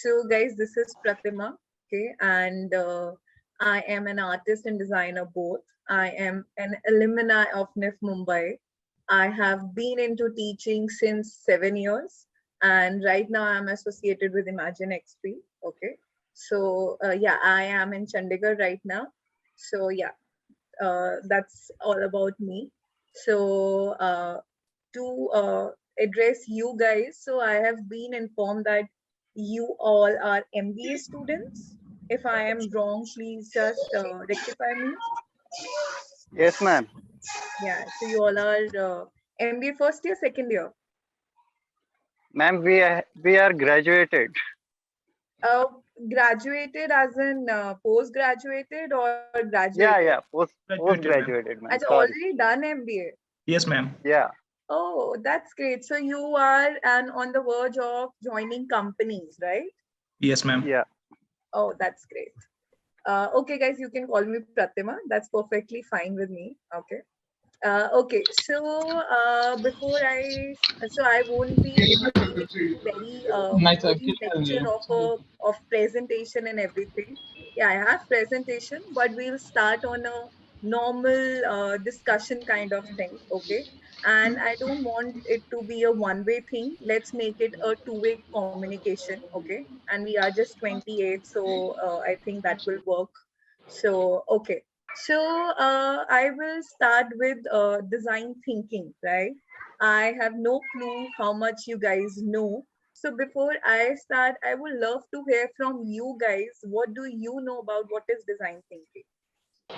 So guys, this is Pratima, okay, and I am an artist and designer both. I am an alumni of NIF Mumbai. I have been into teaching since 7 years, and right now I'm associated with ImaginXP, okay. So yeah, I am in Chandigarh right now. So yeah, that's all about me. So to address you guys, so I have been informed that you all are MBA students. If I am wrong, please just rectify me. Yes, ma'am. Yeah, so you all are MBA first year, second year. Ma'am, we are graduated. Uh, Graduated as in post-graduated or graduated? Yeah, post Graduated, ma'am. graduated, ma'am. I've Sorry. already done MBA. Yes, ma'am. Yeah. Oh, that's great. So you are on the verge of joining companies, right? Yes, ma'am. Yeah. Oh, that's great. Okay, guys, you can call me Pratima. That's perfectly fine with me. Okay. Okay. So so I won't be very Nice, boring lecture of presentation and everything. Yeah, I have presentation, but we'll start on a normal discussion kind of thing. Okay. And I don't want it to be a one-way thing. Let's make it a two-way communication. Okay. And we are just 28, so I think that will work. So okay. So I will start with design thinking, right? I have no clue how much you guys know. So before I start, I would love to hear from you guys. What do you know about what is design thinking?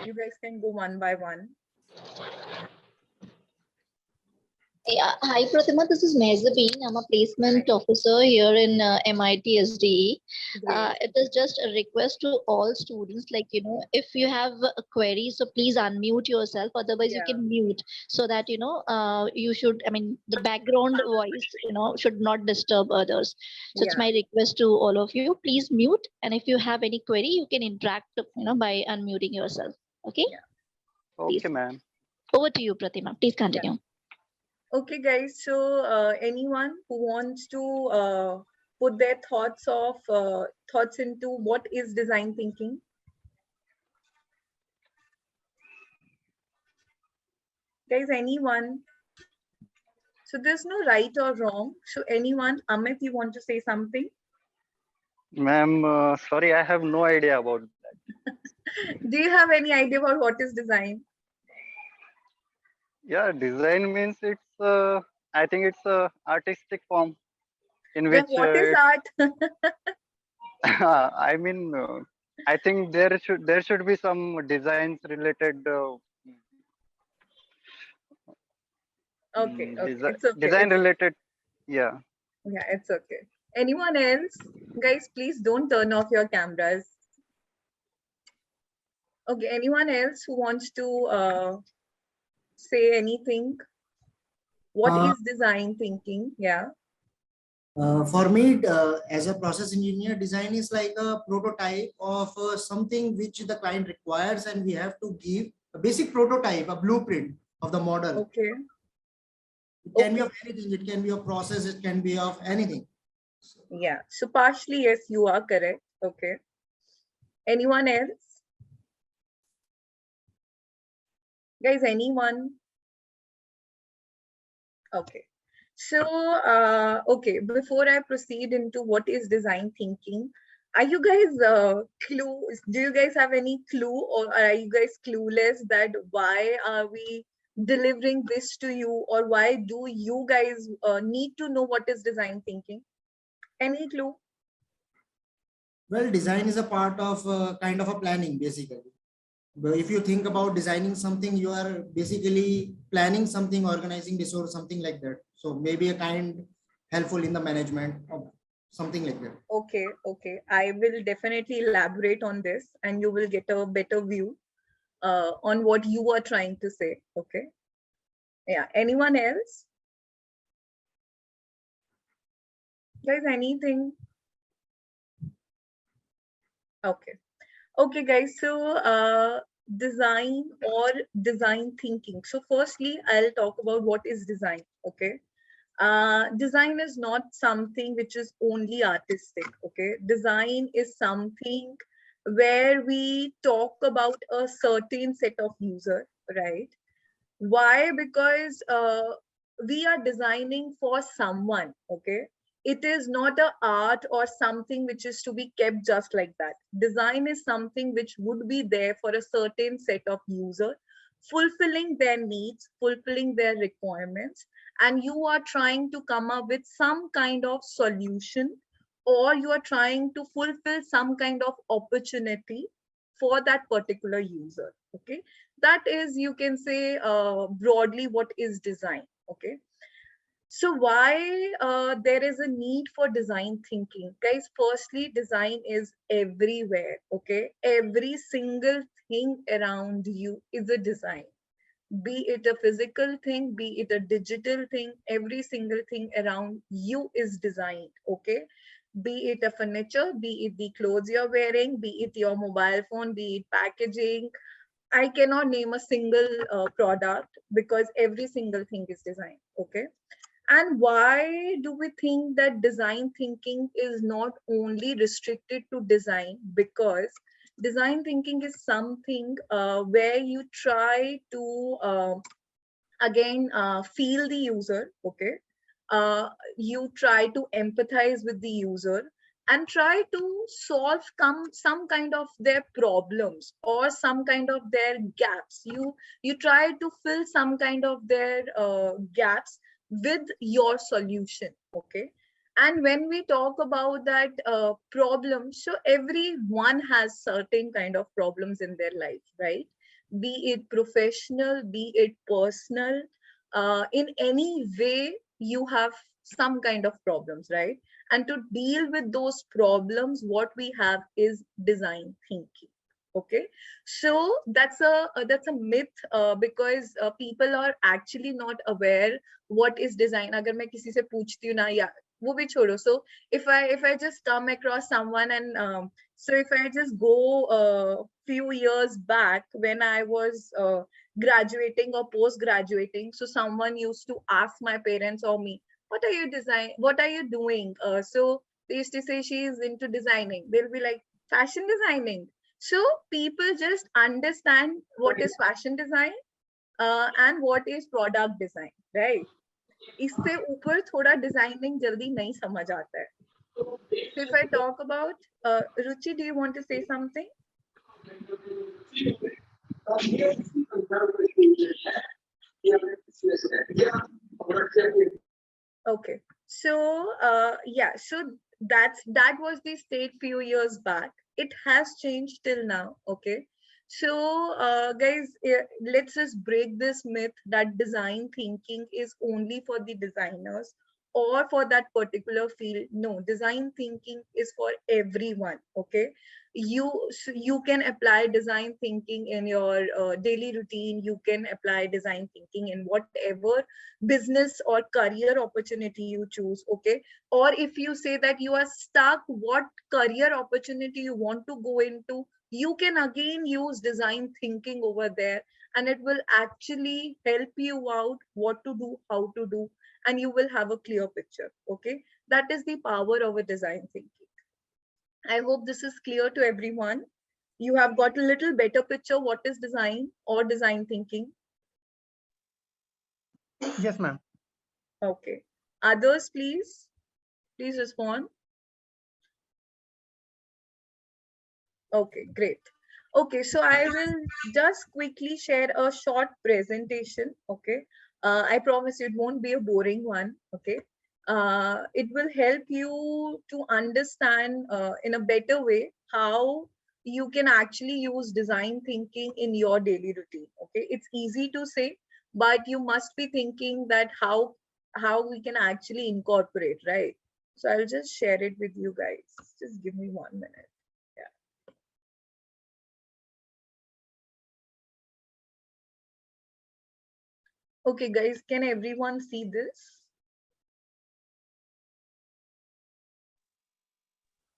You guys can go one by one. Yeah, hi Pratima, this is Mehzabeen. I'm a placement officer here in MIT SDE. Great. It is just a request to all students, like, if you have a query, so please unmute yourself, otherwise you Yeah. can mute so that, you should, the background voice, should not disturb others. So it's Yeah. my request to all of you, please mute. And if you have any query, you can interact, by unmuting yourself. Okay? Yeah. Please. Okay, ma'am. Over to you, Pratima. Please continue. Okay, guys. So anyone who wants to put their thoughts into what is design thinking? Guys, anyone? So there's no right or wrong. So anyone, Amit, you want to say something? Ma'am, sorry, I have no idea about that. Do you have any idea about what is design? Yeah, design means I think it's a artistic form in Yeah, which what is art? I mean, I think there should be some designs related Okay, it's okay. design related. Yeah. Yeah, it's okay. Anyone else? Guys, please don't turn off your cameras. Okay, anyone else who wants to say anything? What is design thinking? Yeah. For me, as a process engineer, design is like a prototype of something which the client requires, and we have to give a basic prototype, a blueprint of the model. Okay. It can be of anything. It can be of process. It can be of anything. Yeah. So partially, yes, you are correct. Okay. Anyone else? Guys, anyone? Okay. So, okay, before I proceed into what is design thinking, are you guys do you guys have any clue, or are you guys clueless that why are we delivering this to you, or why do you guys need to know what is design thinking? Any clue? Well, design is a part of kind of a planning, basically. But if you think about designing something, you are basically planning something, organizing resource, something like that. So maybe a kind helpful in the management or something like that. Okay, okay. I will definitely elaborate on this, and you will get a better view on what you are trying to say. Okay. Yeah. Anyone else? Guys, anything? Okay. Okay, guys. So design or design thinking. So firstly, I'll talk about what is design. Okay. Design is not something which is only artistic. Okay, design is something where we talk about a certain set of user, right? Why? Because we are designing for someone. Okay, it is not a art or something which is to be kept just like that. Design is something which would be there for a certain set of user, fulfilling their needs, fulfilling their requirements, and you are trying to come up with some kind of solution, or you are trying to fulfill some kind of opportunity for that particular user. Okay, that is, you can say, broadly what is design. Okay, so why there is a need for design thinking, guys? Firstly, design is everywhere. Okay, every single thing around you is a design, be it a physical thing, be it a digital thing. Every single thing around you is designed. Okay, be it a furniture, be it the clothes you're wearing, be it your mobile phone, be it packaging. I cannot name a single product, because every single thing is designed. Okay, and why do we think that design thinking is not only restricted to design? Because design thinking is something where you try to again feel the user. Okay, you try to empathize with the user and try to solve some kind of their problems or some kind of their gaps. You try to fill some kind of their gaps with your solution. Okay, and when we talk about that problem, so everyone has certain kind of problems in their life, right? Be it professional, be it personal, in any way you have some kind of problems, right? And to deal with those problems, what we have is design thinking. Okay, so that's a myth, because people are actually not aware what is design. अगर मैं किसी से पूछती हूँ ना, या वो भी छोड़ो. So if I just come across someone and so if I just go few years back when I was graduating or post graduating, so someone used to ask my parents or me, what are you doing? So they used to say she is into designing. They'll be like, fashion designing. So people just understand what is fashion design and what is product design, right? इससे ऊपर थोड़ा designing जल्दी नहीं समझ आता है. So if I talk about Ruchi, do you want to say something? Okay, so yeah, so that was the state few years back. It has changed till now. Okay, so guys, let's just break this myth that design thinking is only for the designers or for that particular field. No, design thinking is for everyone. Okay, you can apply design thinking in your daily routine. You can apply design thinking in whatever business or career opportunity you choose. Okay, or if you say that you are stuck, what career opportunity you want to go into, you can again use design thinking over there, and it will actually help you out what to do, how to do, and you will have a clear picture. Okay, that is the power of a design thinking. I hope this is clear to everyone. You have got a little better picture what is design or design thinking. Yes, ma'am. Okay, others, please respond. Okay, great. Okay, so I will just quickly share a short presentation. Okay, I promise it won't be a boring one. Okay, it will help you to understand in a better way how you can actually use design thinking in your daily routine. Okay, it's easy to say, but you must be thinking that how we can actually incorporate, right? So I'll just share it with you guys. Just give me 1 minute. Okay, guys, can everyone see this?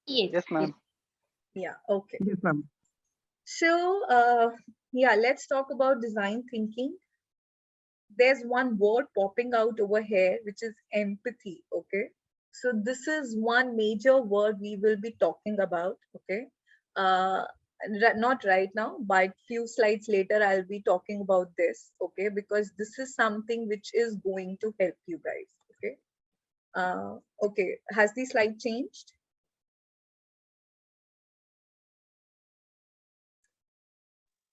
Yes. Yes, ma'am. Yeah, okay. Yes, ma'am. So, yeah, let's talk about design thinking. there's one word popping out over here, which is empathy. Okay. So this is one major word we will be talking about. Okay. Uh, Not right now, but few slides later, I'll be talking about this. Okay. Because this is something which is going to help you guys. Okay. Okay. Has the slide changed?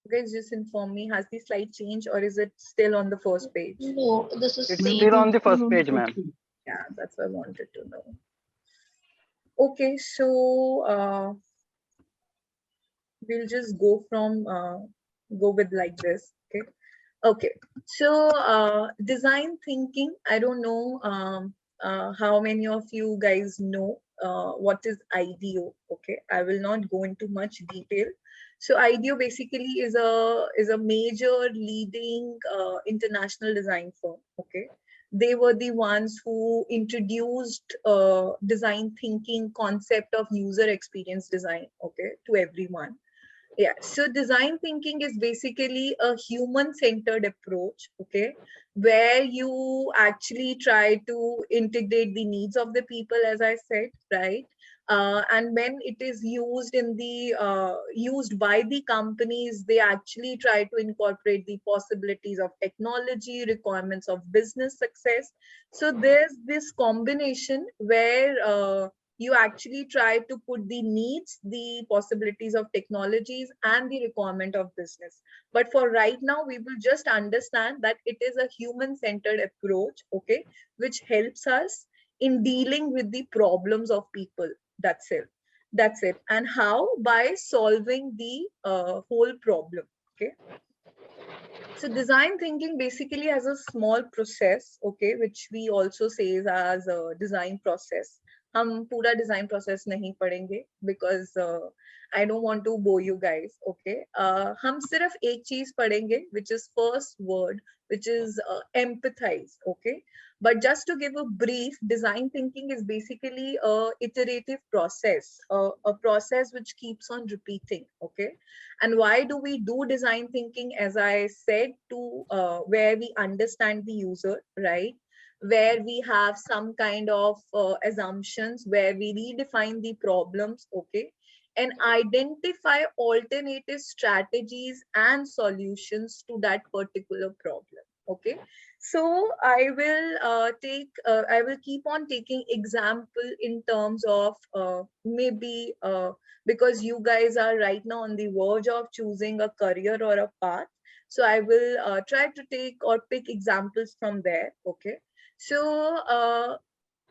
You guys just inform me, has the slide changed or is it still on the first page? No, this is It's same. still on the first page, ma'am. Yeah, that's what I wanted to know. Okay, so we'll just go with like this. Okay. Okay. So design thinking, I don't know how many of you guys know what is IDEO. Okay. I will not go into much detail. So IDEO basically is a major leading international design firm. Okay. They were the ones who introduced design thinking concept of user experience design, okay, to everyone. Yeah, so design thinking is basically a human-centered approach, okay, where you actually try to integrate the needs of the people, as I said, right? And when it is used used by the companies, they actually try to incorporate the possibilities of technology, requirements of business success. So there's this combination where you actually try to put the needs, the possibilities of technologies, and the requirement of business. But for right now, we will just understand that it is a human-centered approach, okay, which helps us in dealing with the problems of people. That's it. That's it. And how? By solving the whole problem. Okay. So design thinking basically has a small process, okay, which we also say as a design process. हम पूरा design process नहीं पढ़ेंगे because I don't want to bore you guys, okay. हम सिर्फ एक चीज पढ़ेंगे, which is first word, which is empathize, okay. But just to give a brief, design thinking is basically a iterative process, a process which keeps on repeating, okay. And why do we do design thinking? As I said, to where we understand the user, right? Where we have some kind of assumptions, where we redefine the problems, okay? And identify alternative strategies and solutions to that particular problem, okay? So I will keep on taking example in terms of maybe because you guys are right now on the verge of choosing a career or a path. So I will try to take or pick examples from there. Okay. So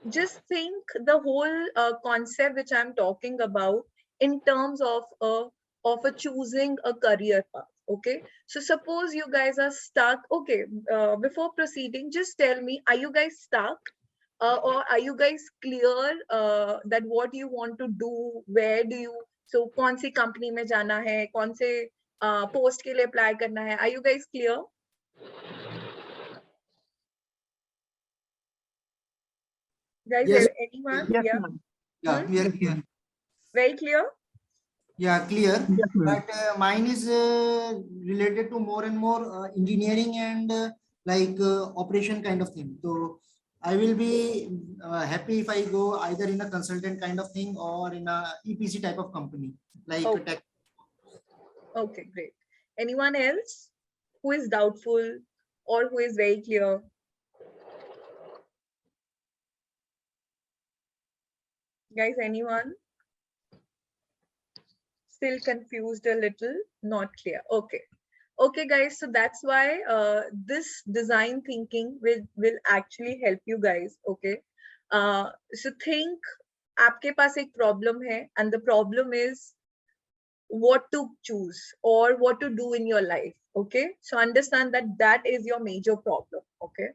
just think the whole concept which I'm talking about in terms of a choosing a career path. Okay. So suppose you guys are stuck. Okay. Before proceeding, just tell me, are you guys stuck? Or are you guys clear that what you want to do? Where do you, so कौन सी company में जाना है, कौन से post के लिए apply करना है? Are you guys clear? Guys, Yes. anyone? Yes, Yeah. ma'am. Yeah, we are clear. Very clear? Yeah, clear. Yes, ma'am. But mine is related to more and more engineering and operation kind of thing. So I will be happy if I go either in a consultant kind of thing or in a EPC type of company like Okay. tech. Okay, great. Anyone else who is doubtful or who is very clear? Guys, anyone? Still confused a little, not clear. Okay. Okay, guys, so that's why this design thinking will actually help you guys, okay? So think, आपके पास एक problem है, and the problem is what to choose or what to do in your life, okay? So understand that that is your major problem, okay?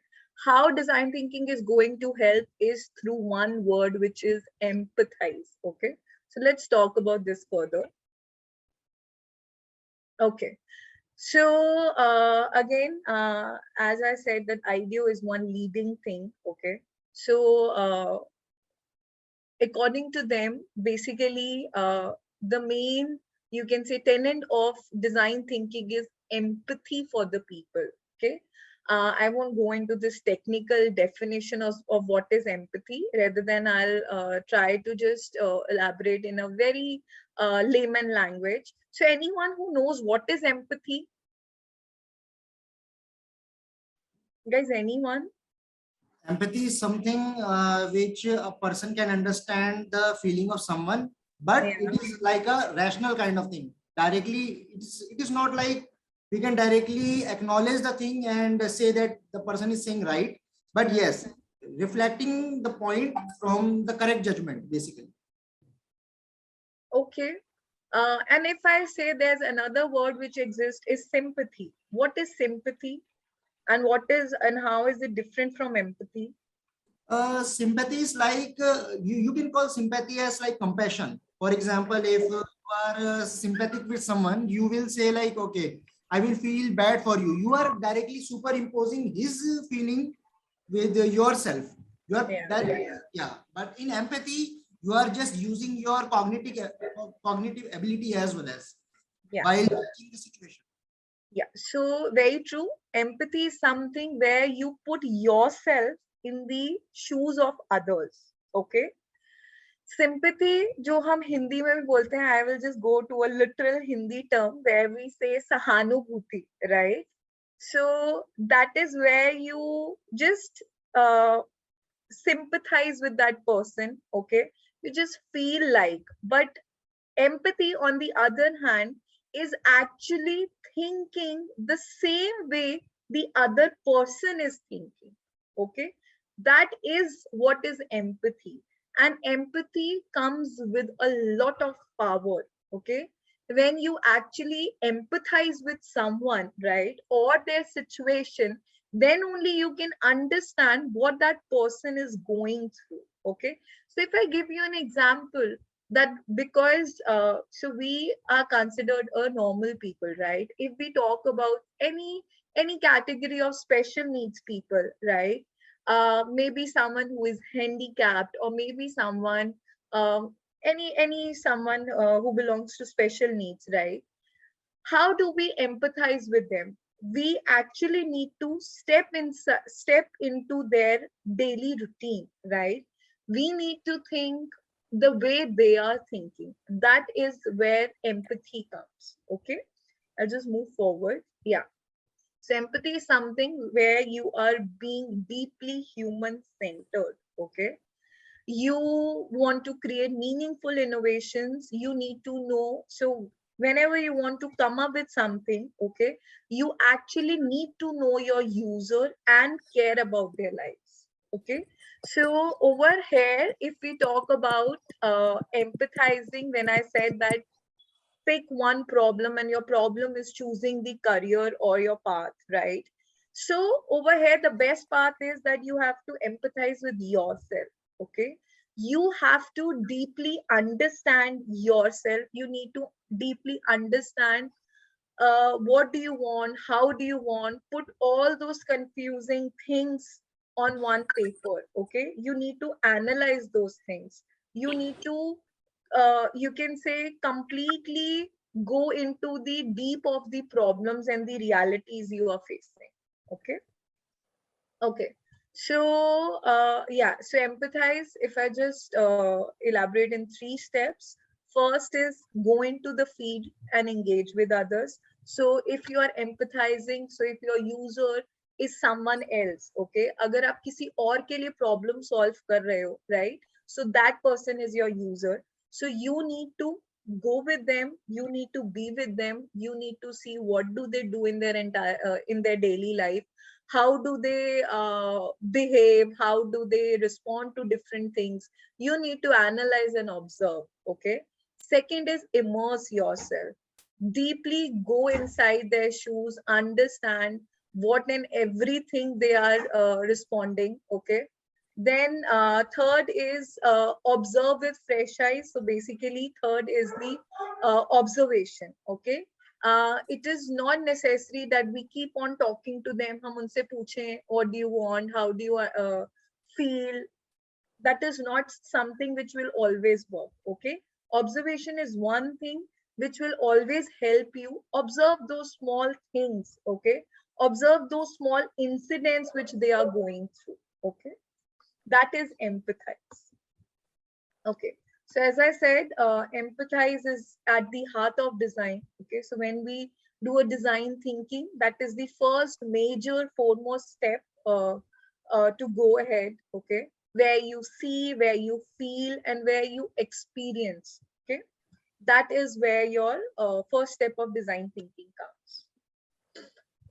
How design thinking is going to help is through one word, which is empathize, okay? So let's talk about this further. Okay. So again, as I said, that IDEO is one leading thing. Okay. So according to them, basically, the main, you can say, tenet of design thinking is empathy for the people. Okay. I won't go into this technical definition of what is empathy. Rather than I'll try to just elaborate in a very layman language. So anyone who knows what is empathy? Guys, anyone? Empathy is something which a person can understand the feeling of someone, but Yeah. it is like a rational kind of thing. Directly, it is not like we can directly acknowledge the thing and say that the person is saying right. But yes, reflecting the point from the correct judgment, basically. Okay. And if I say there's another word which exists is sympathy. What is sympathy? And how is it different from empathy? Sympathy is like you can call sympathy as like compassion. For example, if you are sympathetic with someone, you will say like, okay, I will feel bad for you. You are directly superimposing his feeling with yourself. You are Yeah. that, yeah. But in empathy, you are just using your cognitive ability as well as Yeah. while judging the situation. Yeah. So very true. Empathy is something where you put yourself in the shoes of others. Okay. Sympathy, जो हम हिंदी में भी बोलते हैं, I will just go to a literal Hindi term where we say सहानुभूति, right? So that is where you just sympathize with that person, okay? You just feel like, but empathy, on the other hand, is actually thinking the same way the other person is thinking. Okay, that is what is empathy. And empathy comes with a lot of power. Okay, when you actually empathize with someone, right, or their situation, then only you can understand what that person is going through. Okay, so if I give you an example, that because so we are considered a normal people, right? If we talk about any category of special needs people, right? Maybe someone who is handicapped, or maybe someone any someone who belongs to special needs, right? How do we empathize with them? We actually need to step into their daily routine, right? We need to think the way they are thinking. That is where empathy comes. Okay, I'll just move forward. Yeah, so empathy is something where you are being deeply human centered. Okay, you want to create meaningful innovations, you need to know. So whenever you want to come up with something, okay, you actually need to know your user and care about their lives. Okay, so over here, if we talk about empathizing, when I said that pick one problem and your problem is choosing the career or your path, right? So over here, the best path is that you have to empathize with yourself. Okay, you have to deeply understand yourself. You need to deeply understand what do you want, how do you want, put all those confusing things on one paper. Okay, you need to analyze those things. You need to you can say completely go into the deep of the problems and the realities you are facing. Okay, okay. So yeah, so empathize, if I just elaborate in 3 steps. First is go into the feed and engage with others. So if you are empathizing, so if your user is someone else, okay, अगर आप किसी और के लिए problem solve कर रहे हो, right? So that person is your user. So you need to go with them, you need to be with them, you need to see what do they do in their entire in their daily life, how do they behave, how do they respond to different things. You need to analyze and observe. Okay, second is immerse yourself, deeply go inside their shoes, understand what and everything they are responding. Okay, then third is observe with fresh eyes. So basically third is the observation. Okay, it is not necessary that we keep on talking to them. हम उनसे पूछें, what do you want, how do you feel. That is not something which will always work. Okay, observation is one thing which will always help you observe those small things. Okay, observe those small incidents which they are going through. Okay, that is empathize. Okay, so as I said, empathize is at the heart of design. Okay, so when we do a design thinking, that is the first major foremost step to go ahead. Okay, where you see, where you feel, and where you experience. Okay, that is where your first step of design thinking comes.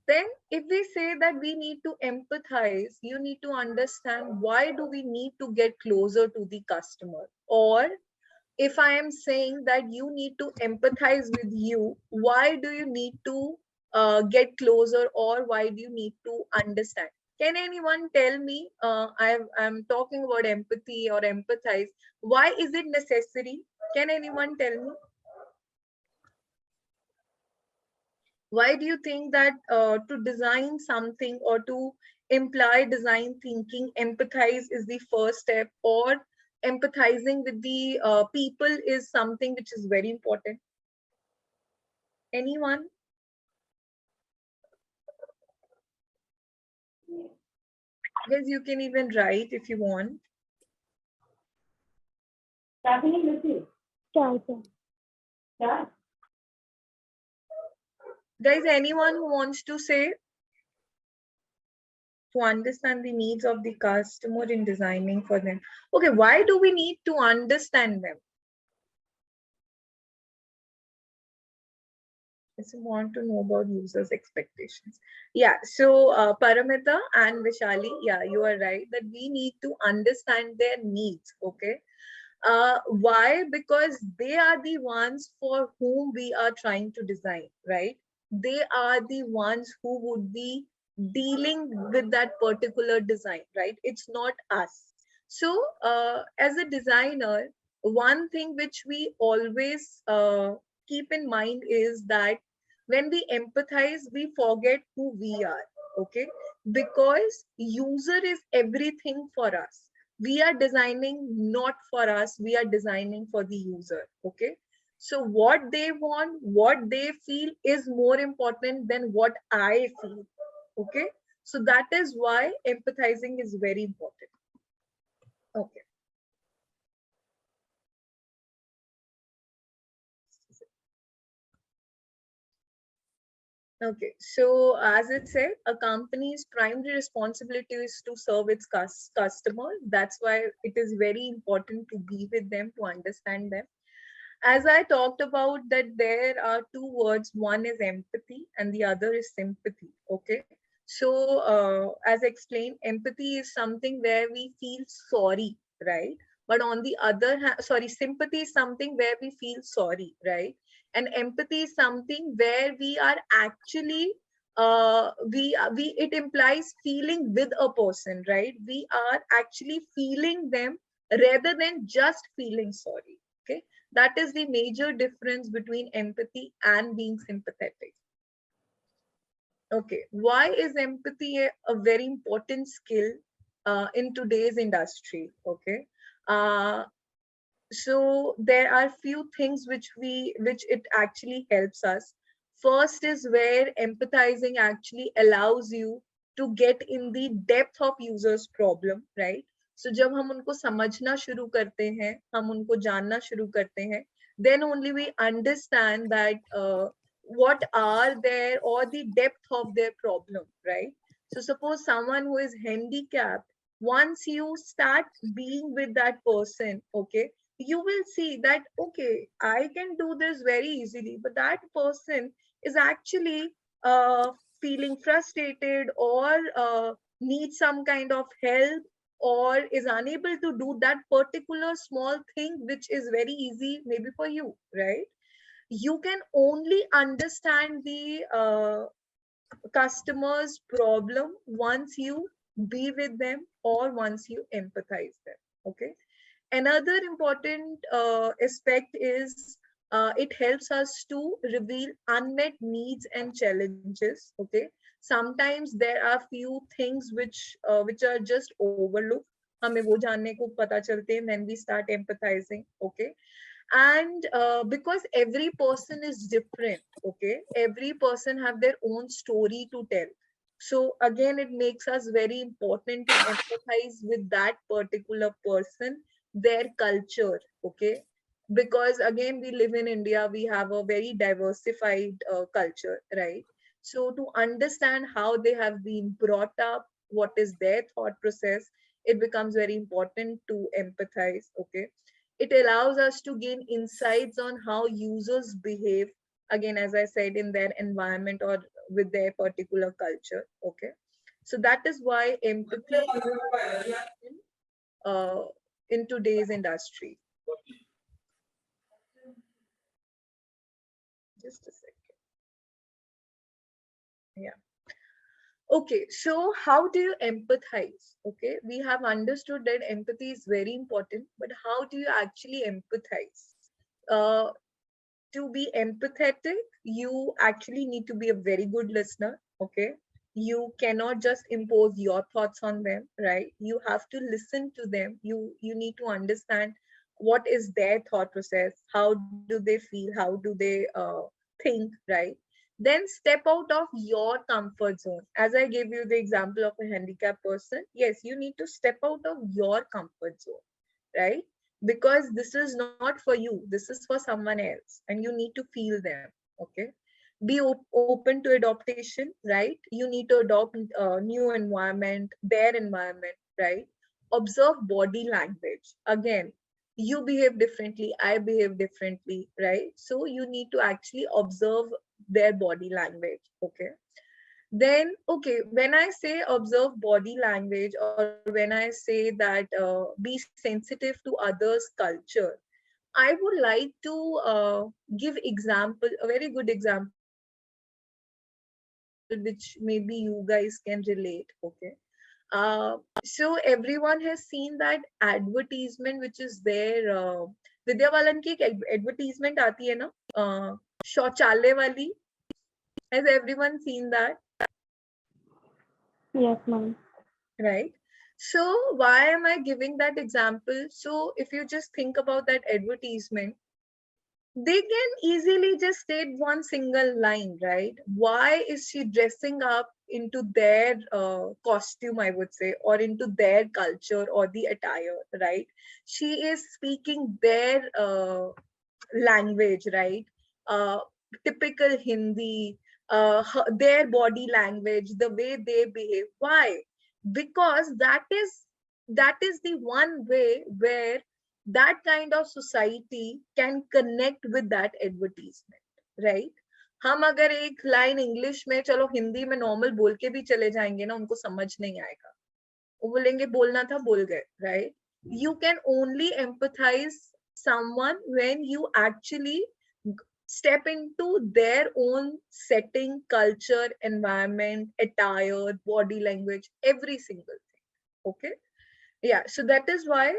Then if we say that we need to empathize, you need to understand why do we need to get closer to the customer. Or if I am saying that you need to empathize with you, why do you need to get closer, or why do you need to understand? Can anyone tell me, I'm talking about empathy or empathize, why is it necessary? Can anyone tell me? Why do you think that to design something or to imply design thinking, empathize is the first step, or empathizing with the people is something which is very important? Anyone? Guys, you can even write if you want. Guys, anyone who wants to say? To understand the needs of the customer in designing for them. Okay, why do we need to understand them? I just want to know about users' expectations. Yeah, so Paramita and Vishali, yeah, you are right that we need to understand their needs. Okay, why? Because they are the ones for whom we are trying to design, right? They are the ones who would be dealing with that particular design, right? It's not us. So as a designer, one thing which we always keep in mind is that when we empathize, we forget who we are. Okay, because user is everything for us. We are designing not for us, we are designing for the user. Okay, so what they want, what they feel is more important than what I feel. Okay, so that is why empathizing is very important. Okay, okay, so as it said, a company's primary responsibility is to serve its customer. That's why it is very important to be with them, to understand them. As I talked about that there are two words, one is empathy and the other is sympathy. Okay, so as explained, empathy is something where we feel sorry, right? But on the other hand, sorry, sympathy is something where we feel sorry, right? And empathy is something where we are actually we it implies feeling with a person, right? We are actually feeling them rather than just feeling sorry. Okay, that is the major difference between empathy and being sympathetic. Okay, why is empathy a very important skill in today's industry? Okay, uh, so there are few things which it actually helps us. First is where empathizing actually allows you to get in the depth of users problem, right? So जब हम उनको समझना शुरू करते हैं, हम उनको जानना शुरू करते हैं, then only we understand that what are their or the depth of their problem, right? So suppose someone who is handicapped, once you start being with that person, okay, you will see that, okay, I can do this very easily, but that person is actually feeling frustrated or needs some kind of help or is unable to do that particular small thing which is very easy maybe for you, right? You can only understand the customer's problem once you be with them or once you empathize them. Okay, another important aspect is it helps us to reveal unmet needs and challenges. Okay, sometimes there are few things which are just overlooked. हमें वो जानने को पता चलते हैं when we start empathizing. Okay, and because every person is different. Okay, every person have their own story to tell. So again, it makes us very important to empathize with that particular person, their culture, okay? Because again, we live in India, we have a very diversified culture, right? So to understand how they have been brought up, what is their thought process, it becomes very important to empathize, okay? It allows us to gain insights on how users behave, again, as I said, in their environment or with their particular culture, okay? So that is why empathy uh, in today's industry. Just a second. Yeah. Okay, so how do you empathize? Okay, we have understood that empathy is very important, but how do you actually empathize? Uh, to be empathetic, you actually need to be a very good listener. Okay, you cannot just impose your thoughts on them, right? You have to listen to them. You need to understand what is their thought process, how do they feel, how do they think, right? Then step out of your comfort zone. As I gave you the example of a handicapped person, yes, you need to step out of your comfort zone, right? Because this is not for you, this is for someone else, and you need to feel them, okay? Be open to adaptation, right? You need to adopt a new environment, their environment, right? Observe body language. Again, you behave differently, I behave differently, right? So you need to actually observe their body language, okay? Then, okay, when I say observe body language, or when I say that be sensitive to others culture, I would like to give example, a very good example, which maybe you guys can relate, okay? So everyone has seen that advertisement which is there, Vidya Balan की एक advertisement आती है ना, शौचालय वाली. Has everyone seen that? Yes, ma'am. Right? So why am I giving that example? So if you just think about that advertisement, they can easily just state one single line, right? Why is she dressing up into their costume, I would say, or into their culture or the attire, right? She is speaking their language, right? Uh, Typical Hindi, their body language, the way they behave. Why? Because that is the one way where that kind of society can connect with that advertisement, right? हम अगर एक line English में, चलो हिंदी में normal बोल के भी चले जाएंगे ना, उनको समझ नहीं आएगा. वो बोलेंगे बोलना था बोल गए, right? You can only empathize someone when you actually step into their own setting, culture, environment, attire, body language, every single thing, okay? Yeah, so that is why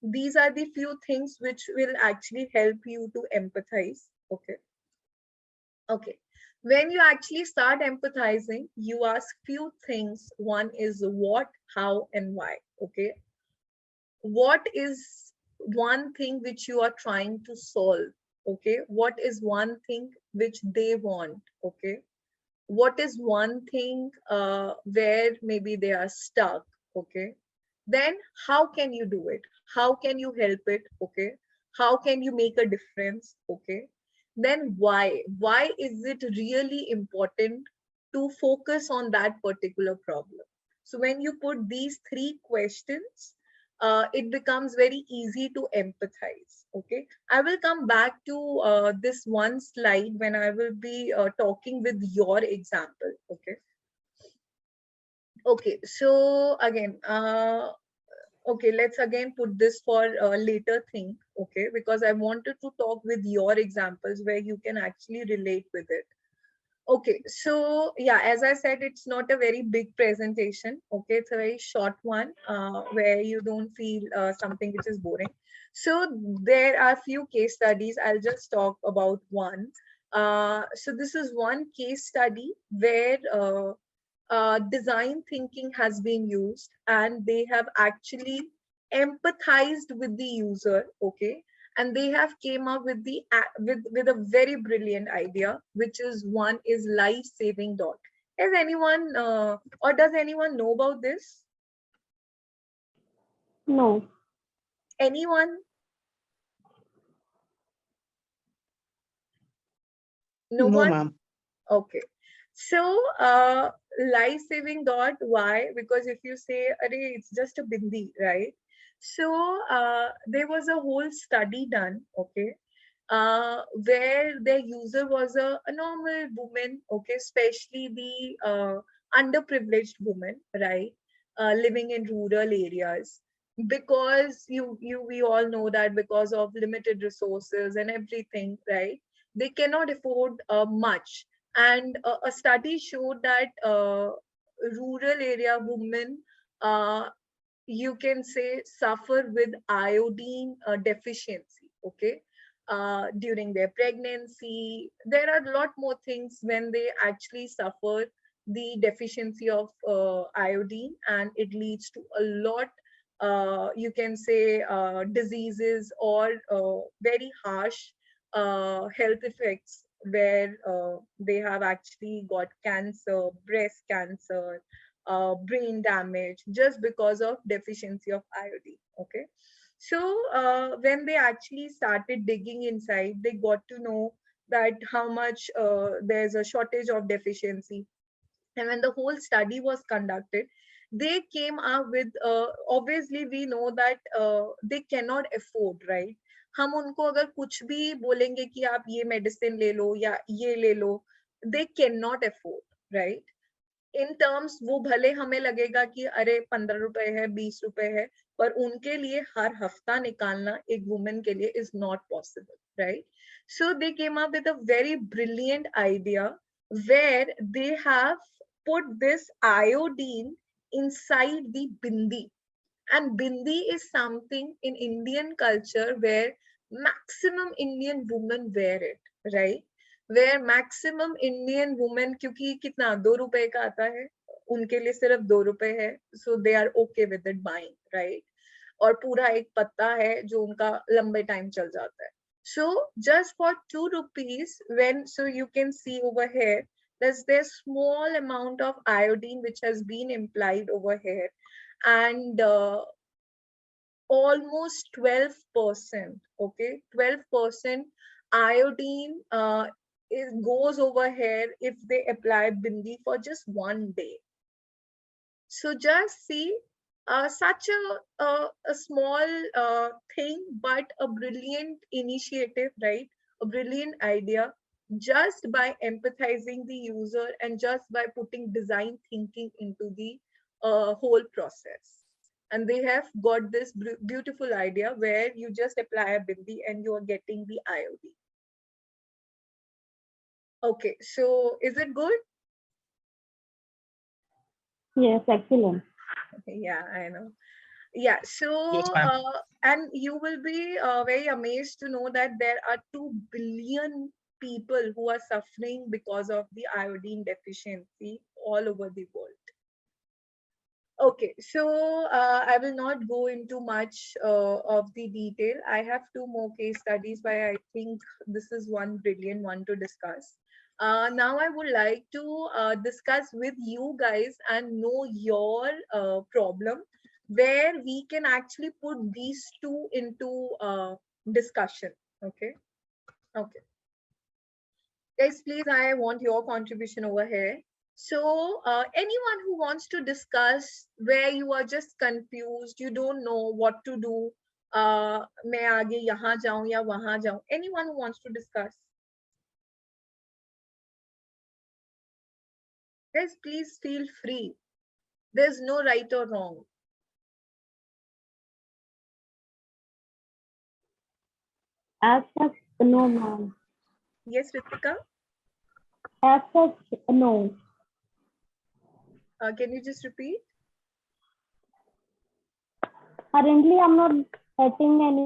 these are the few things which will actually help you to empathize, okay? Okay, when you actually start empathizing, you ask few things. One is what, how, and why, okay? What is one thing which you are trying to solve, okay? What is one thing which they want, okay? What is one thing where maybe they are stuck, okay? Then how can you do it? How can you help it, okay? How can you make a difference, okay? Then why is it really important to focus on that particular problem? So when you put these three questions, it becomes very easy to empathize, okay? I will come back to this one slide when I will be talking with your example, okay? Okay, so again, okay, let's again put this for a later thing, okay? Because I wanted to talk with your examples where you can actually relate with it. Okay, so yeah, as I said, it's not a very big presentation. Okay, it's a very short one where you don't feel something which is boring. So there are few case studies. I'll just talk about one. So this is one case study where design thinking has been used, and they have actually empathized with the user, okay? And they have came up with the with a very brilliant idea, which is one is life saving dot. Is anyone or does anyone know about this? No. Anyone? No No, one? ma'am. Okay. So, life saving dot, why? Because if you say, Arey, it's just a bindi, right? So, there was a whole study done, okay, where their user was a normal woman, okay, especially the underprivileged woman, right, living in rural areas. Because we all know that because of limited resources and everything, right, they cannot afford much. And a study showed that rural area women, uh, you can say, suffer with iodine deficiency, okay, during their pregnancy. There are a lot more things when they actually suffer the deficiency of iodine, and it leads to a lot, you can say, diseases or very harsh health effects, where they have actually got cancer, breast cancer, brain damage, just because of deficiency of iodine. Okay. So when they actually started digging inside, they got to know that how much there's a shortage of deficiency. And when the whole study was conducted, they came up with, obviously we know that they cannot afford, right? हम उनको अगर कुछ भी बोलेंगे कि आप ये medicine ले लो या ये ले लो, they cannot afford, right? In terms वो भले हमें लगेगा कि अरे 15 रुपए है, 20 रुपए है, पर उनके लिए हर हफ्ता निकालना एक वुमेन के लिए is not possible, right? So they came up with a very brilliant idea where they have put this iodine inside the bindi. And bindi is something in Indian culture where maximum Indian women wear it, right? Where maximum Indian women, क्योंकि कितना 2 रुपए का आता है, उनके लिए सिर्फ 2 रुपए है, so they are okay with it buying, right? और पूरा एक पत्ता है जो उनका लंबे टाइम चल जाता है. So just for 2 rupees, when, so you can see over here, there's small amount of iodine which has been implied over here, and almost 12%, okay, 12% iodine goes over here if they apply bindi for just one day. So just see, such a small thing, but a brilliant initiative, right? A brilliant idea, just by empathizing the user and just by putting design thinking into the whole process. And they have got this beautiful idea where you just apply a bindi and you are getting the IOD. Okay, so is it good? Yes, excellent. Yeah, I know. Yeah, so Yes, ma'am. and you will be very amazed to know that there are 2 billion people who are suffering because of the iodine deficiency all over the world. Okay, so I will not go into much of the detail. I have 2 more case studies, but I think this is one brilliant one to discuss. Now I would like to discuss with you guys and know your problem, where we can actually put these 2 into discussion. Okay. Okay. Guys, please, I want your contribution over here. So anyone who wants to discuss where you are just confused, you don't know what to do, मैं आगे यहाँ जाऊँ या वहाँ जाऊँ, anyone who wants to discuss? Guys, please feel free. There's no right or wrong. As such, no, ma'am. Yes, Ritika? As such, no. Can you just repeat? Currently, I'm not getting any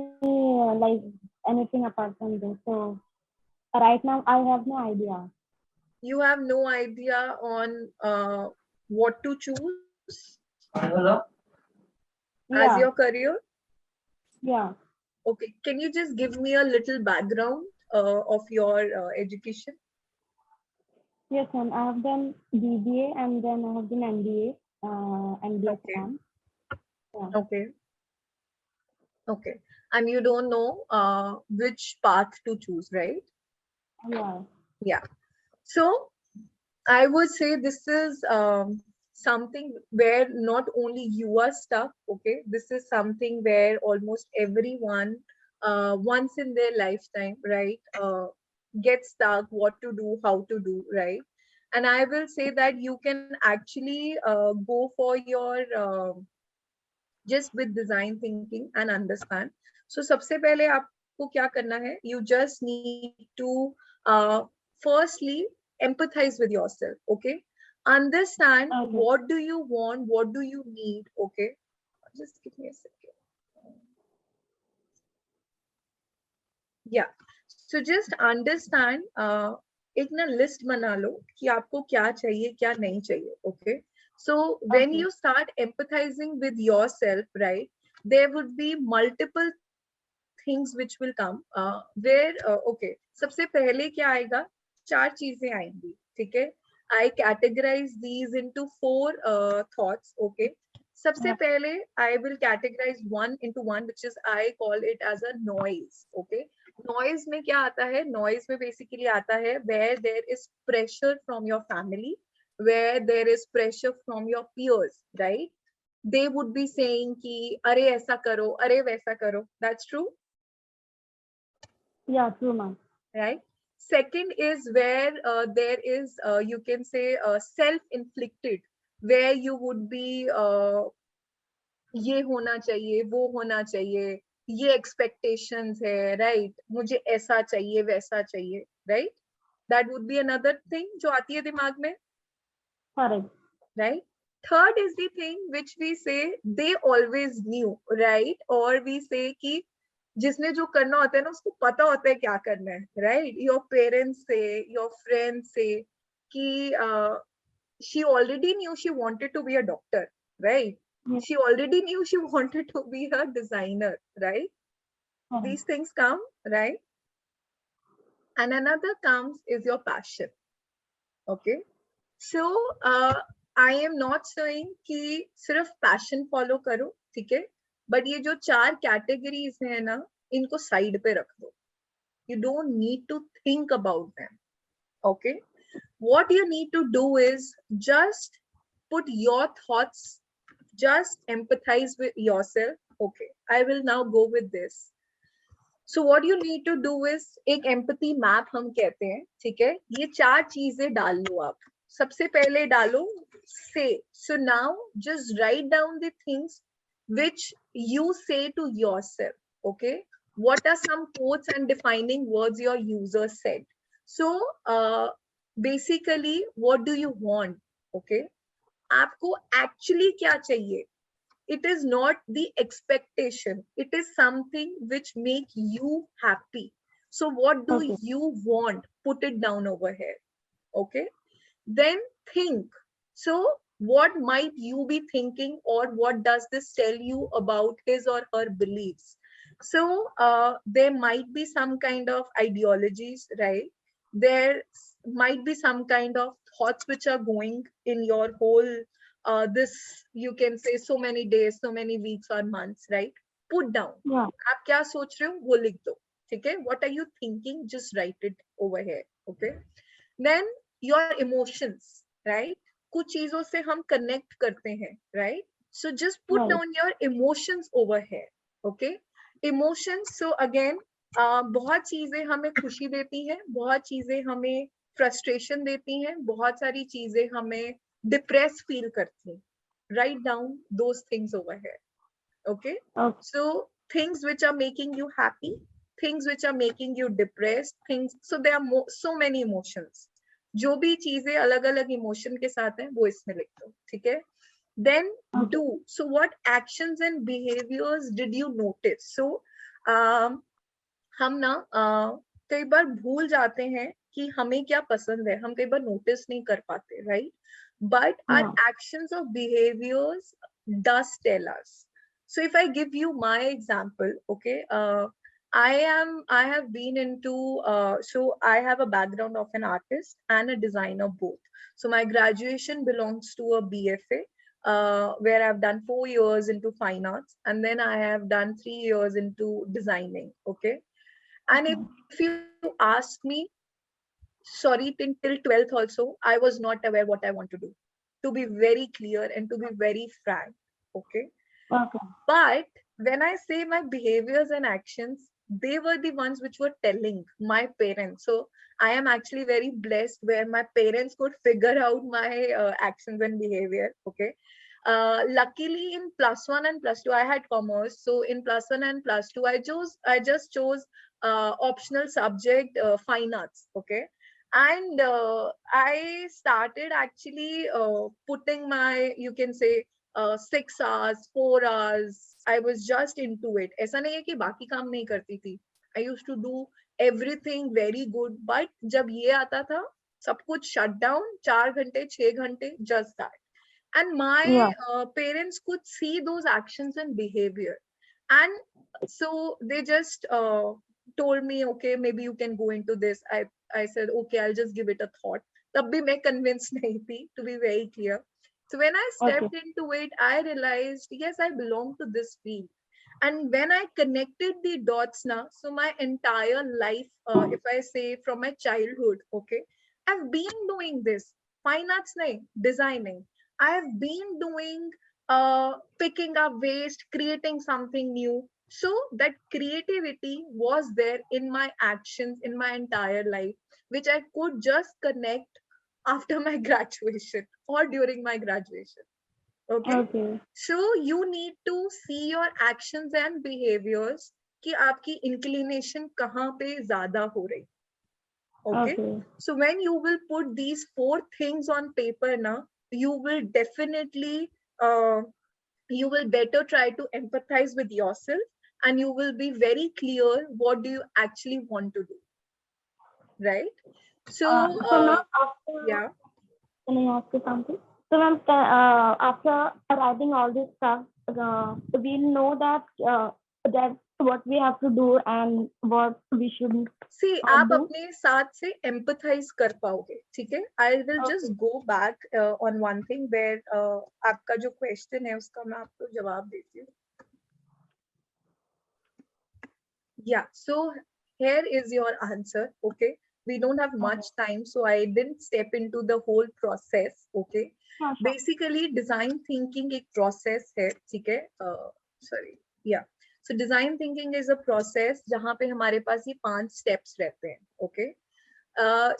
like anything apart from this. So right now, I have no idea. You have no idea on what to choose as Yeah, your career? yeah. Okay, can you just give me a little background of your education? Yes, ma'am. I have done BBA and then I have done MBA and Okay. BSM. Yeah. Okay. Okay. And you don't know which path to choose, right? Yeah. Yeah. So I would say this is something where not only you are stuck, okay? This is something where almost everyone once in their lifetime, right, gets stuck, what to do, how to do, right? And I will say that you can actually go for your just with design thinking and understand. So सबसे पहले आपको क्या करना है? You just need to firstly empathize with yourself, okay? Understand Okay. what do you want, what do you need, okay? Just give me a second. Yeah. So just understand एक ना list बना लो कि आपको क्या चाहिए क्या नहीं चाहिए, okay? So when Okay. you start empathizing with yourself, right, there would be multiple things which will come where okay, सबसे पहले क्या आएगा? चार चीजें आएंगी, ठीक है? I categorize these into four thoughts, okay? सबसे Yeah. पहले I will categorize one into one, which is I call it as a noise, okay? Noise में क्या आता है? Noise में basically आता है where there is pressure from your family, where there is pressure from your peers, right? They would be saying कि अरे ऐसा करो, अरे वैसा करो. That's true, Yeah, true, ma'am. right? Second is where there is you can say self-inflicted, where you would be ये होना चाहिए, वो होना चाहिए, ये expectations है, right? मुझे ऐसा चाहिए, वैसा चाहिए, right? That would be another thing जो आती है दिमाग में, Correct. right? Third is the thing which we say they always knew, right? Or we say कि जिसने जो करना होता है ना उसको पता होता है क्या करना है, right? Your parents say, your friends say कि she already knew she wanted to be a doctor, right? Yeah. She already knew she wanted to be a designer, right? Correct. These things come, right? And another comes is your passion, okay? So I am not saying कि सिर्फ passion follow करो, ठीक है? But ये जो चार categories हैं ना, इनको side पे रख दो. You don't need to think about them, okay? What you need to do is just put your thoughts, just empathize with yourself. Okay, I will now go with this. So what you need to do is एक empathy map हम कहते हैं, ठीक है? ये चार चीजें डाल लो आप. सबसे पहले डालो say. So now just write down the things which you say to yourself. Okay, what are some quotes and defining words your user said? So basically, what do you want? Okay, आपको actually क्या चाहिए? It is not the expectation, it is something which make you happy. So what do Okay. you want? Put it down over here, okay? Then think. So what might you be thinking, or what does this tell you about his or her beliefs? So there might be some kind of ideologies, right? There might be some kind of thoughts which are going in your whole this, you can say, so many days, so many weeks or months, right? Put down. Yeah. आप क्या सोच रहे हो वो लिख दो, ठीक है? What are you thinking? Just write it over here, okay? Then your emotions, right? कुछ चीजों से हम connect करते हैं, right? So just put Right. down your emotions over here, okay? Emotions, so again बहुत चीजें हमें खुशी देती हैं, बहुत चीजें हमें frustration देती हैं, बहुत सारी चीजें हमें depressed feel करती हैं. Write down those things over here, okay? Okay. So things which are making you happy, things which are making you depressed, things, so there are so many emotions. जो भी चीजें अलग अलग इमोशन के साथ हैं वो इसमें लिख दो, ठीक है? Then Okay. do. So what actions and behaviors did you notice? So हम ना कई बार भूल जाते हैं कि हमें क्या पसंद है, हम कई बार नोटिस नहीं कर पाते, right? But our Yeah. actions or behaviors does tell us. So if I give you my example, okay, I have been into, so I have a background of an artist and a designer both. So my graduation belongs to a BFA, where I've done 4 years into fine arts, and then I have done 3 years into designing. Okay. And if you ask me, sorry, till 12th also, I was not aware what I want to do, to be very clear and to be very frank. Okay. Okay. But when I say my behaviors and actions, they were the ones which were telling my parents. So I am actually very blessed where my parents could figure out my actions and behavior. Okay. Luckily, in plus one and plus two, I had commerce. So in plus one and plus two, I just chose optional subject, fine arts. Okay. And I started actually putting my, you can say, 6 hours, 4 hours. I was just into it. ऐसा नहीं है कि बाकी काम नहीं करती थी. I used to do everything very good. But जब ये आता था, सब कुछ shut down. 4 घंटे, 6 घंटे, just that. And my Yeah. parents could see those actions and behavior. And so they just told me, okay, maybe you can go into this. I said, okay, I'll just give it a thought. तब भी मैं convinced नहीं थी, to be very clear. So when I Okay. stepped into it, I realized, yes, I belong to this field. And when I connected the dots now, so my entire life, if I say from my childhood, okay, I've been doing this. Fine arts, nahi, designing. I've been doing picking up waste, creating something new. So that creativity was there in my actions in my entire life, which I could just connect after my graduation or during my graduation. Okay. Okay. So you need to see your actions and behaviors कि आपकी inclination कहाँ पे ज़्यादा हो रही. Okay. Okay. So when you will put these 4 things on paper now, you will definitely, you will better try to empathize with yourself and you will be very clear what do you actually want to do. Right? So, So ma'am, after, yeah. can I ask you something? So ma'am, after writing all this stuff, we'll know that that what we have to do and what we should See, आप do. अपने साथ से empathize कर पाओगे, ठीक है? I will just go back on one thing where आपका जो question है उसका मैं आपको जवाब देती हूँ. Yeah, so here is your answer. Okay, we don't have much time, so I didn't step into the whole process. Okay, Sure. basically design thinking एक process है, ठीक है? Sorry, yeah. So design thinking is a process जहाँ पे हमारे पास ये 5 steps रहते हैं. Okay.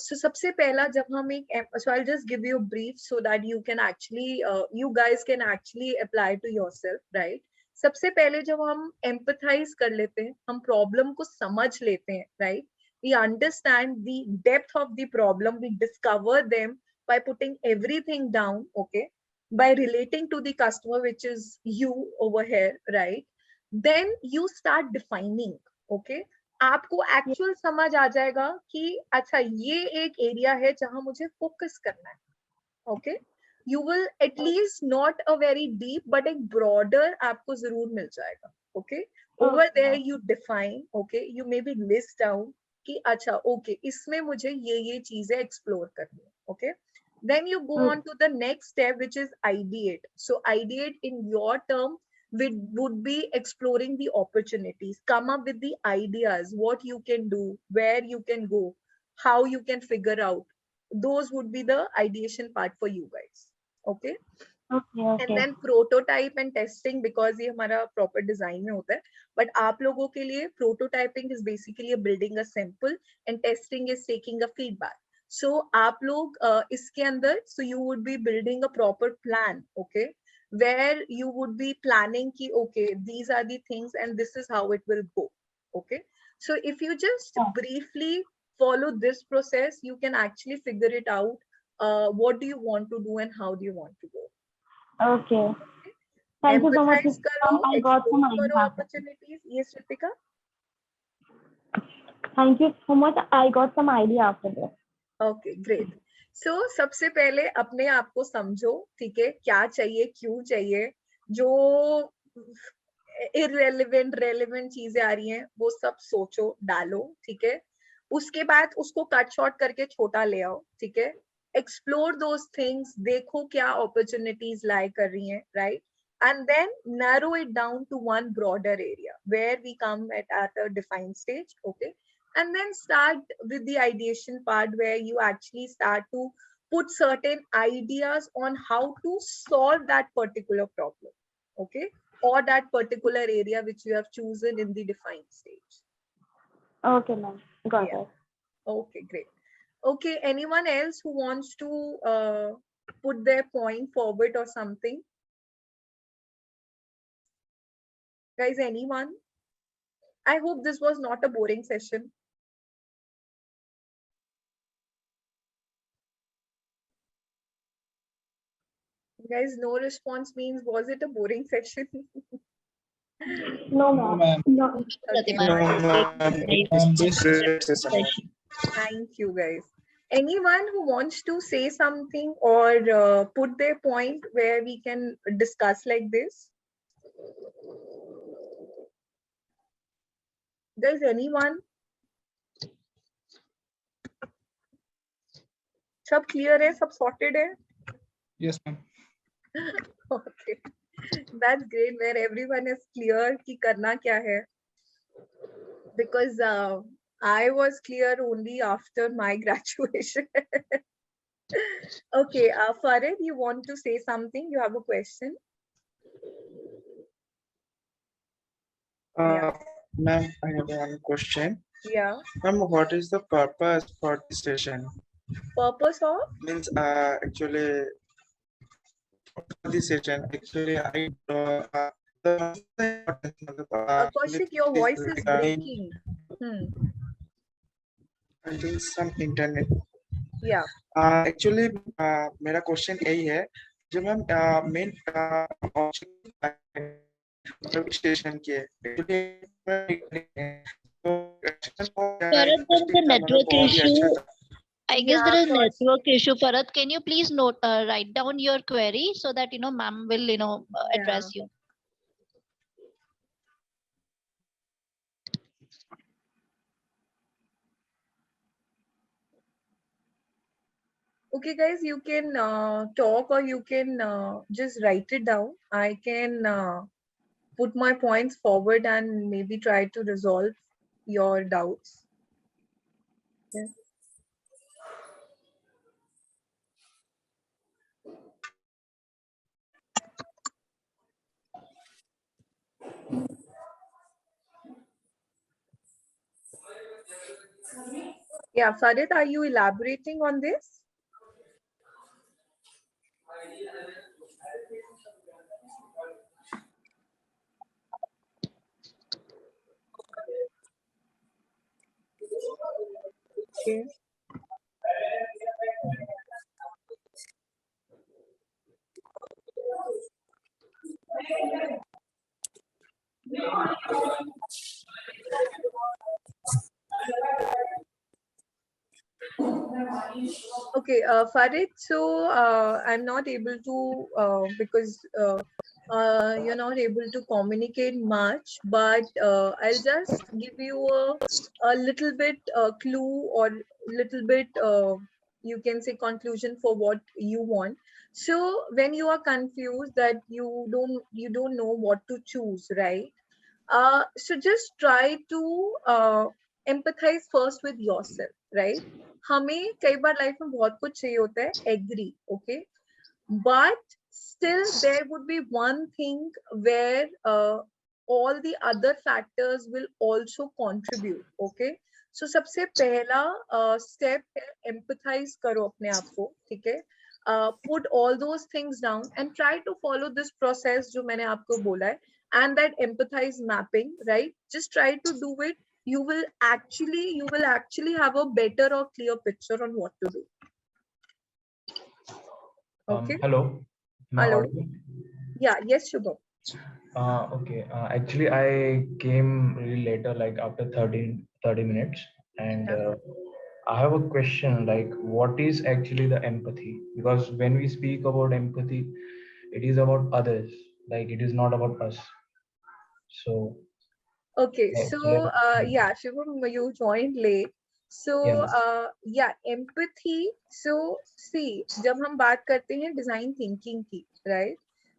So सबसे पहला जब हम एक, so I'll just give you a brief so that you can actually, you guys can actually apply to yourself, right? सबसे पहले जब हम empathize कर लेते हैं, हम problem को समझ लेते हैं, right? We understand the depth of the problem, we discover them by putting everything down, okay? By relating to the customer, which is you over here, right? Then you start defining, okay? आपको actual समझ आ जाएगा कि अच्छा ये एक area है जहां मुझे फोकस करना है. Okay, you will at least not a very deep but एक ब्रॉडर आपको जरूर मिल जाएगा. Okay, over there you define, okay, you may be list down कि अच्छा ओके इसमें मुझे ये चीजें एक्सप्लोर करनी है. Okay, then you go on to the next step, which is ideate. So ideate in your term would be exploring the opportunities, come up with the ideas, what you can do, where you can go, how you can figure out. Those would be the ideation part for you guys. Okay. Okay. And then prototype and testing, because ये हमारा proper design में होता है. But आप लोगों के लिए prototyping is basically building a sample and testing is taking a feedback. So आप लोग इसके अंदर, so you would be building a proper plan, okay, where you would be planning कि okay these are the things and this is how it will go. Okay, so if you just briefly follow this process, you can actually figure it out. What do you want to do and how do you want to go. Okay. Thank you so much. Empathize करो, I got some explore करो ideas. opportunities. Yes, Ritika. Thank you so much. I got some idea after this. Okay, great. So सबसे पहले अपने आप को समझो, ठीक है, क्या चाहिए, क्यों चाहिए, जो irrelevant relevant चीजें आ रही हैं वो सब सोचो डालो, ठीक है. उसके बाद उसको कट शॉर्ट करके छोटा ले आओ, ठीक है. एक्सप्लोर दोस थिंग्स, देखो क्या अपॉर्चुनिटीज लाई कर रही हैं, right. And then narrow it down to one broader area where we come at a defined stage, okay. And then start with the ideation part where you actually start to put certain ideas on how to solve that particular problem, okay, or that particular area which you have chosen in the defined stage. Okay, ma'am. Got Yeah. it. Okay, great. Okay, anyone else who wants to put their point forward or something? Guys, anyone? I hope this was not a boring session. Guys, no response means was it a boring session? No, ma'am. No. Pratima, Thank you, guys. Anyone who wants to say something or put their point where we can discuss like this? Guys, anyone? सब clear है, सब sorted है? Yes, ma'am. Okay, that's great where everyone is clear कि करना क्या है. Because I was clear only after my graduation. Okay, Farid, you want to say something? You have a question? Yeah. Ma'am, I have one question. Yeah. Ma'am, what is the purpose for this session? Purpose of? Means actually for this session, actually I Kaushik, your voice is breaking. I think some internet. Yeah. Actually, मेरा question यही है जो ma'am main station की है. Farad, there is a network issue. I guess there is a network issue. Farad, can you please note, write down your query so that ma'am will address you. Okay, guys, you can talk or you can just write it down. I can put my points forward and maybe try to resolve your doubts. Yeah. Yeah, Farid, are you elaborating on this? Okay. Okay, Farid, so I'm not able to, because you're not able to communicate much, but I'll just give you a little bit clue or little bit, you can say conclusion for what you want. So when you are confused that you don't know what to choose, right? So just try to empathize first with yourself, right? हमें कई बार life में बहुत कुछ चाहिए होता है, agree, okay, but still there would be one thing where all the other factors will also contribute, okay. So सबसे पहला step है empathize करो अपने आप को, ठीक है. Put all those things down and try to follow this process जो मैंने आपको बोला है, and that empathize mapping, right? Just try to do it. You will actually have a better or clear picture on what to do. Okay. Hello. Hello. Yeah. Yes, Shubham. Okay. Actually, I came really later, like after 30 minutes, and I have a question. Like, what is actually the empathy? Because when we speak about empathy, it is about others. Like, it is not about us. So Okay, so let- yeah, Shivam, you joined late. So yeah. yeah, empathy. So see, जब हम बात करते हैं design thinking की, right?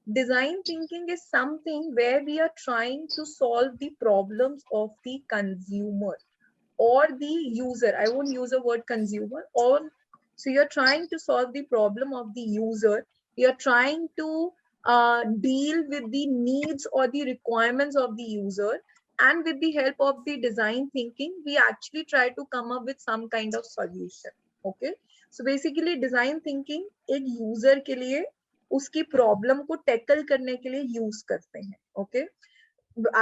Design thinking is something where we are trying to solve the problems of the consumer or the user. I won't use the word consumer. Or so you're trying to solve the problem of the user. You're trying to deal with the needs or the requirements of the user, and with the help of the design thinking we actually try to come up with some kind of solution. Okay, so basically design thinking एक user के लिए उसकी problem को tackle करने के लिए use करते हैं. Okay,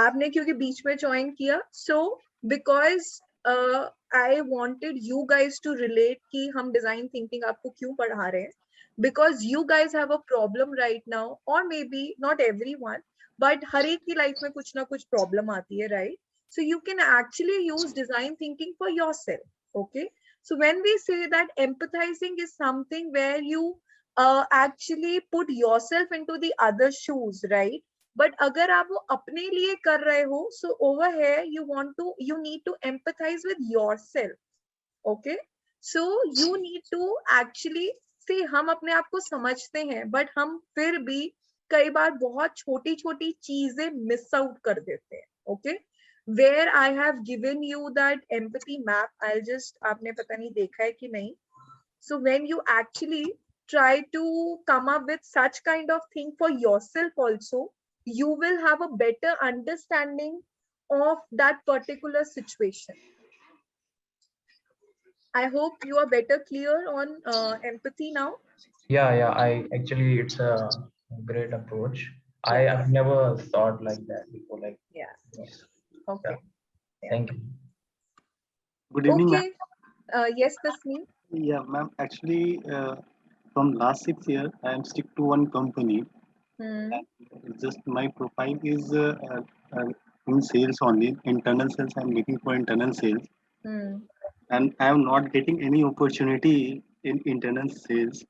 आपने क्योंकि बीच में ज्वाइन किया, so because I wanted you guys to relate कि हम डिजाइन थिंकिंग आपको क्यों पढ़ा रहे हैं, because you guys have a problem right now, और maybe not everyone, but हर एक की लाइफ में कुछ ना कुछ प्रॉब्लम आती है, right? So you can actually use design thinking for yourself. Okay, so when we say that empathizing is something where you actually put yourself into the other shoes, right? But अगर आप वो अपने लिए कर रहे हो, so over here you need to empathize with yourself. Okay, so you need to actually see, हम अपने आप को समझते हैं बट हम फिर भी कई बार बहुत छोटी छोटी चीजें मिस आउट कर देते हैं. Okay, where I have given you that empathy map, I'll just, आपने पता नहीं देखा है कि नहीं. So when you actually try to come up with such kind of thing for yourself also, you will have a better understanding of that particular situation. I hope you are better clear on empathy now. Yeah, I actually it's a great approach. Yeah. I've never thought like that before. Like, Yeah. yes. Okay. Yeah. Thank you. Good evening, ma'am. Okay. Yes, Tasneem. Yeah, ma'am. Actually, from last 6 years, I am stick to one company. And just my profile is in sales only. Internal sales. I'm looking for internal sales, and I am not getting any opportunity in internal sales.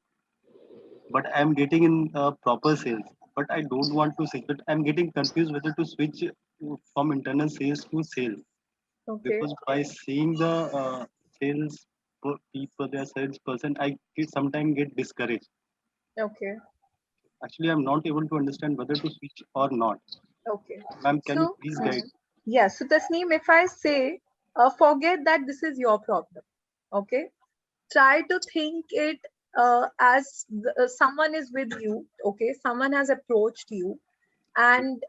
But I am getting in proper sales. But I don't want to switch. But I'm getting confused whether to switch from internal sales to sales. Okay. Because by seeing the sales people, their salesperson, I sometimes get discouraged. Okay. Actually, I'm not able to understand whether to switch or not. Okay. Ma'am, can you So, please guide? yeah. So Tasneem, if I say, forget that this is your problem. Okay. Try to think it as someone is with you. Okay, someone has approached you, and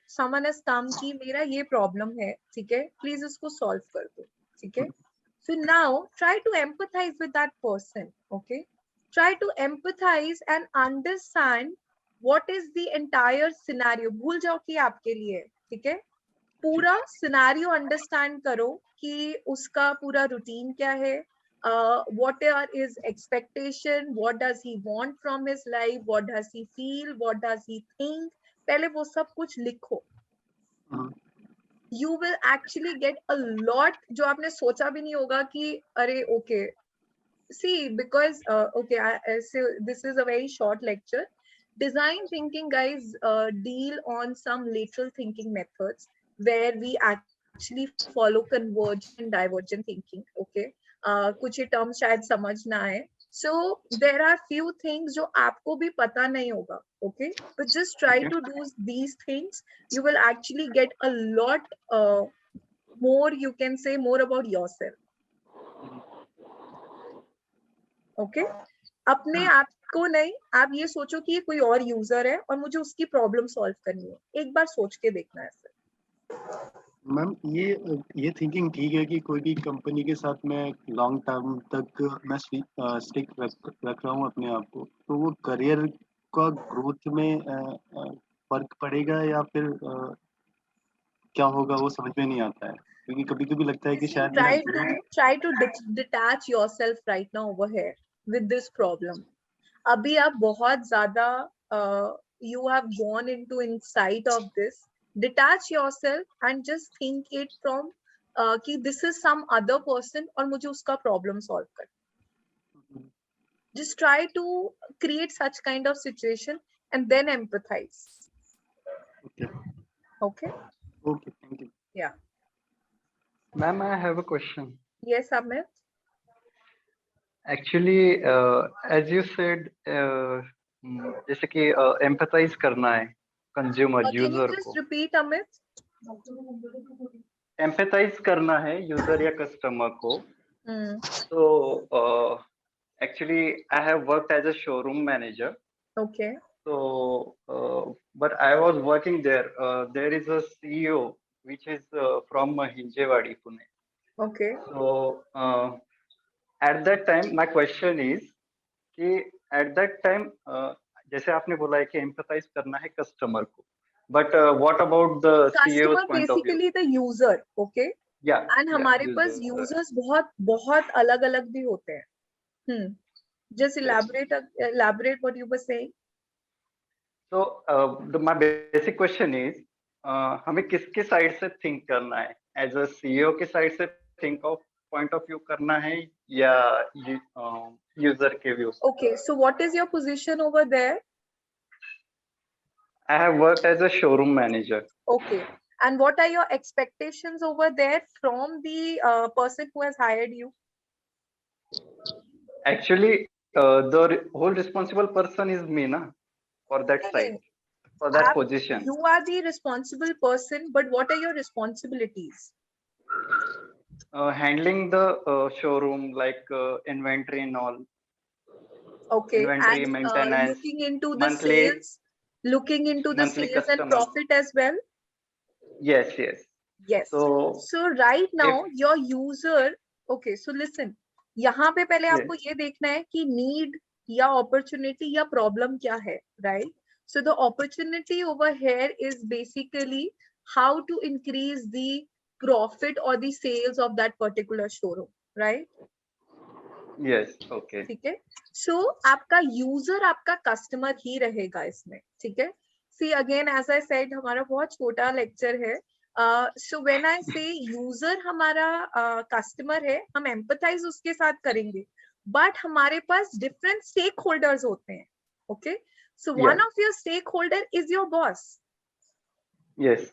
someone has come कि मेरा ये problem है, ठीक है, please इसको solve कर दो, ठीक है. So now try to empathize with that person. Okay, try to empathize and understand what is the entire scenario. भूल जाओ कि आपके लिए है, ठीक है. पूरा सिनेरियो अंडरस्टैंड करो कि उसका पूरा रूटीन क्या है, what are his expectation, what does he want from his life, what does he feel, what does he think. पहले वो सब कुछ लिखो. You will actually get a lot जो आपने सोचा भी नहीं होगा कि अरे okay. See, because okay, so this is a very short lecture. Design thinking, guys, deal on some lateral thinking methods where we actually follow convergent and divergent thinking. Okay, कुछ ये terms शायद समझ ना आए. So there are few things जो आपको भी पता नहीं होगा. Okay, but just try to do these things. You will actually get a lot more. You can say more about yourself. Okay, अपने आप को नहीं, आप ये सोचो कि ये कोई और यूजर है और मुझे उसकी प्रॉब्लम सॉल्व करनी है. एक बार सोच के देखना है सर. मैम, ये थिंकिंग ठीक है कि कोई भी कंपनी के साथ मैं लॉन्ग टर्म तक मैं स्टिक रख रहा हूँ अपने आप को, तो वो करियर का ग्रोथ में फर्क पड़ेगा या फिर क्या होगा वो समझ में नहीं आता है, क्योंकि कभी कभी लगता है कि शायद try to detach yourself right now over here with this problem. अभी आप बहुत ज्यादा you have gone into insight of this. Detach yourself and just think it from कि this is some other person और मुझे उसका problem solve करना. Just try to create such kind of situation and then empathize. Okay. Okay, thank you. Yeah. Ma'am, I have a question. Yes, Amit. Actually, as you said, जैसे कि empathize करना है consumer Can you user just को, repeat, Amit? empathize करना है user या customer को. So actually, I have worked as a showroom manager. Okay. So, but I was working there. There is a CEO which is from Hinjewadi, Pune. Okay. So at that time, my question is कि at that time, जैसे आपने बोला है कि empathize करना है customer को, but what about the CEO's Customer point of view? basically the user, okay? Yeah. And हमारे पास users बहुत अलग भी होते हैं. Just elaborate what you were saying. So my basic question is, हमें किसके साइड से थिंक करना है? As a CEO के साइड से think of point of view करना है या user के view? Okay, so what is your position over there? I have worked as a showroom manager. Okay, and what are your expectations over there from the person who has hired you? Actually, the whole responsible person is me, na, for that side, for that position. You are the responsible person, but what are your responsibilities? Handling the showroom, like inventory and all. Okay, Inventory and maintenance, looking into the monthly, sales, looking into the monthly sales and customer. profit as well. Yes, yes. Yes. So right now your user, okay, so listen, यहाँ पे पहले आपको ये देखना है कि need या opportunity या problem क्या है, right? So the opportunity over here is basically how to increase the profit or the sales of that particular showroom, right? Yes, okay. ठीक है. So आपका user आपका customer ही रहेगा इसमें, ठीक है? See again, as I said, हमारा बहुत छोटा lecture है. So when I say user हमारा customer है, हम empathize उसके साथ करेंगे, but हमारे पास different stakeholders होते हैं, okay? So one of your stakeholder is your boss. Yes.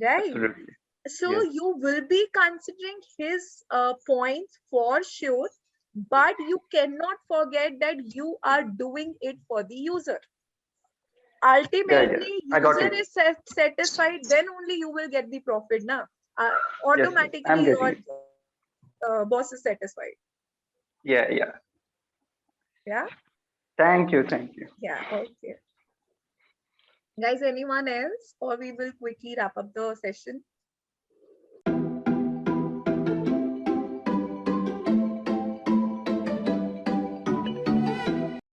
Right. Absolutely. So you will be considering his points for sure, but you cannot forget that you are doing it for the user. Ultimately, user is satisfied, then only you will get the profit now. Automatically your boss is satisfied. Yeah. Yeah. Thank you. Yeah. Okay. Guys, anyone else, or we will quickly wrap up the session?